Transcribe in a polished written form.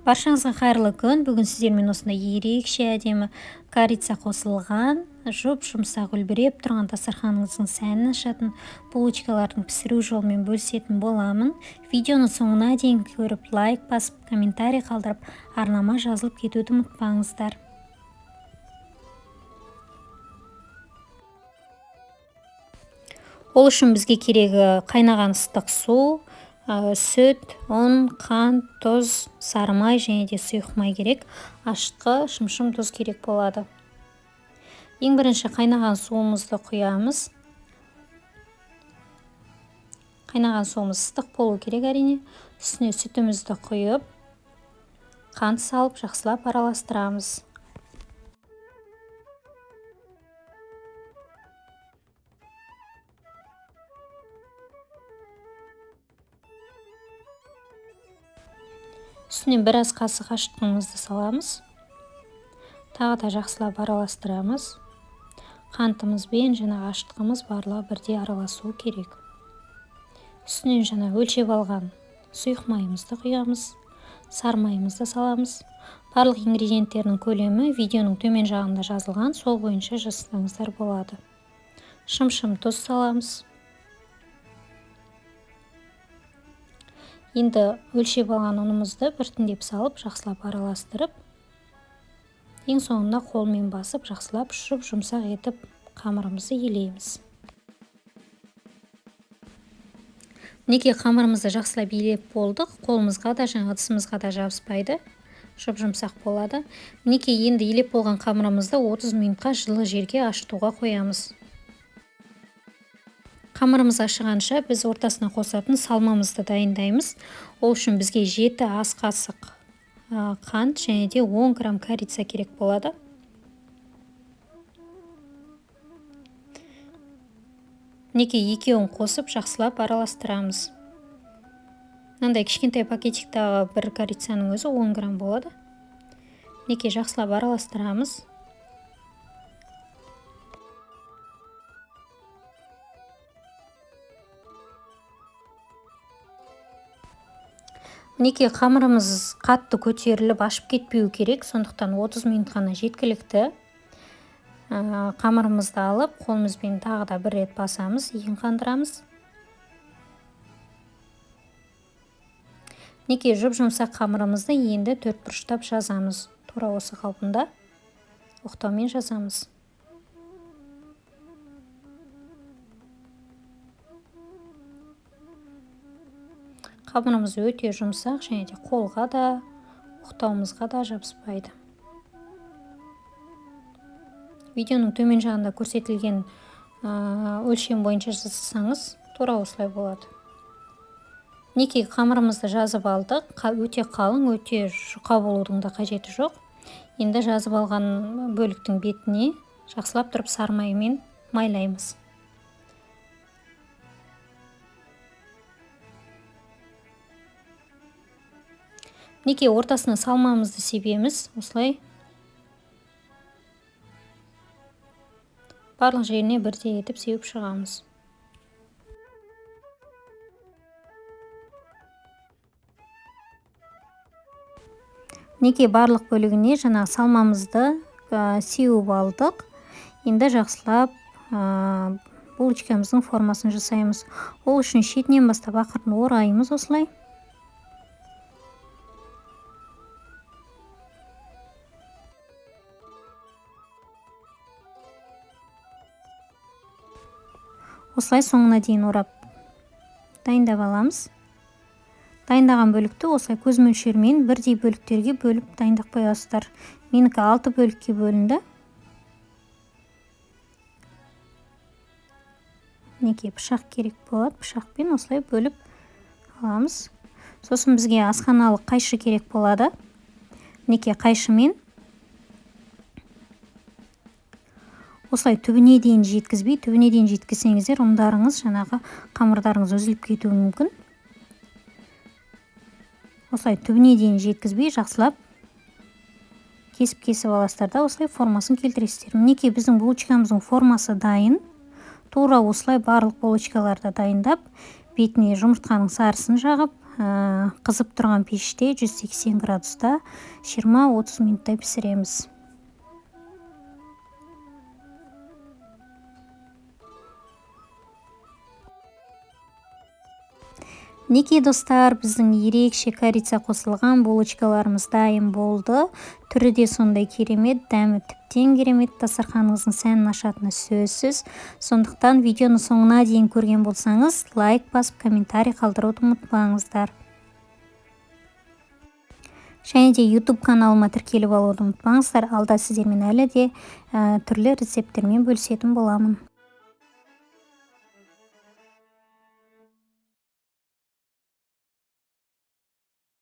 Баршаңызға қайырлы күн. Бүгін сіздермен осындай ерекше әдемі корица қосылған, жұмсақ үлбіреп тұрған дастарханыңыздың сәнін ашатын булочкалардың пісіру жолымен бөлісетін боламын. Видеоны соңына дейін көріп, лайк басып, комментарий қалдырып, арнама жазылып кетуді ұмытпаңыздар. Ол үшін бізге керегі қайнаған ыстық су, сүт, ұн, қант, тұз, сары май және де сұйық май керек. Ашытқы, шымшым тұз керек болады. Ең бірінші қайнаған суымызды құямыз. Қайнаған суымыз ыстық болу керек әрине. Үстіне сүтімізді құйып, қант салып, жақсылап араластырамыз. Үстіне бір ас қасық ашытқымызды саламыз. Тағы да жақсылап араластырамыз. Қантымызбен жаңағы ашытқымыз барлығы бірдей араласуы керек. Үстінен жаңа өлшеп алған сұйық майымызды құямыз. Сары майымызды саламыз. Барлық ингредиенттердің көлемі видеоның төмен жағында жазылған, сол бойынша жазсаңыздар болады. Шымшым тұз саламыз. Енді өлшеп алған ұнымызды біртіндеп салып, жақсылап араластырып, ең соңында қолмен басып, жақсылап жұмсақ етіп қамырымызды елейміз. Мінекей қамырымызды жақсылап елеп болдық. Қолымызға да, жаңағы ыдысымызға да жабыспайды, жұмсақ болады. Мінекей енді елеп болған қамырымызды 30 минутқа жылы жерге ашытуға қоямыз. Қамырымыз ашығанша біз ортасына қосатын салмамызды дайындаймыз. Ол үшін бізге 7 ас қасық қант және де 10 грамм корица керек болады. Мінекей екеуін қосып жақсылап араластырамыз. Мынандай кішкентай пакетиктағы бір корицаның өзі 10 грамм болады. Мінекей жақсылап араластырамыз. Мінекей қамырымыз қатты көтеріліп ашып кетпеу керек, сондықтан 30 минут қана жеткілікті. Қамырымызды алып, қолымызбен тағы да бір рет басамыз, иін қандырамыз. Мінекей жұмсақ қамырымызды енді 4 бұрыштап жазамыз. Тура осы қалпында оқтаумен жазамыз. Қамырымыз өте жұмсақ және де қолға да, оқтауымызға да жабыспайды. Видеоның төмен жағында көрсетілген өлшем бойынша жасасаңыз, тура осылай болады. Мінекей қамырымызды жазып алдық. Өте қалың, өте жұқа болудың да қажеті жоқ. Енді жазып алған бөліктің бетіне жақсылап тұрып сары маймен майлаймыз. Мінекей ортасына салмамызды себеміз, осылай барлық жеріне бірдей етіп сеуіп шығамыз. Мінекей барлық бөлігіне жаңа салмамызды сеуіп алдық. Енді жақсылап булочкамыздың формасын жасаймыз. Ол үшін шетінен бастап ақырын ораймыз осылай. Осылай соңына дейін орап дайындап аламыз. Дайындаған бөлікті осылай көз мөлшермен бірдей бөліктерге бөліп дайындап қоясыздар. Менікі 6 бөлікке бөлінді. Мінекей пышақ керек болады. Пышақпен осылай бөліп аламыз. Сосын бізге асханалық қайшы керек болады. Мінекей қайшымен осылай түбіне дейін жеткізбей, түбіне дейін жеткізсеңіздер, ұндарыңыз, жаңағы қамырдарыңыз үзіліп кетуі мүмкін. Осылай түбіне дейін жеткізбей, жақсылап кесіп аласыздар да, осылай формасын келтіресіздер. Мінекей біздің булочкамыздың формасы дайын. Тура осылай барлық булочкаларды дайындап, бетіне жұмыртқаның сарысын жағып, қызып тұрған пеште 180 градуста 20-30 минуттай пісіреміз. Неке достар, біздің ерекше корица қосылған булочкаларымыз дайын болды. Түрі де сондай керемет, дәмі тіптен керемет, дастарханыңыздың сәнін ашатыны сөзсіз. Сондықтан видеоны соңына дейін көрген болсаңыз, лайк басып, комментарий қалдыруды ұмытпаңыздар. Және де YouTube каналыма тіркеліп алуды ұмытпаңыздар. Алда сіздермен әлі де түрлі рецепттермен бөлісетін боламын.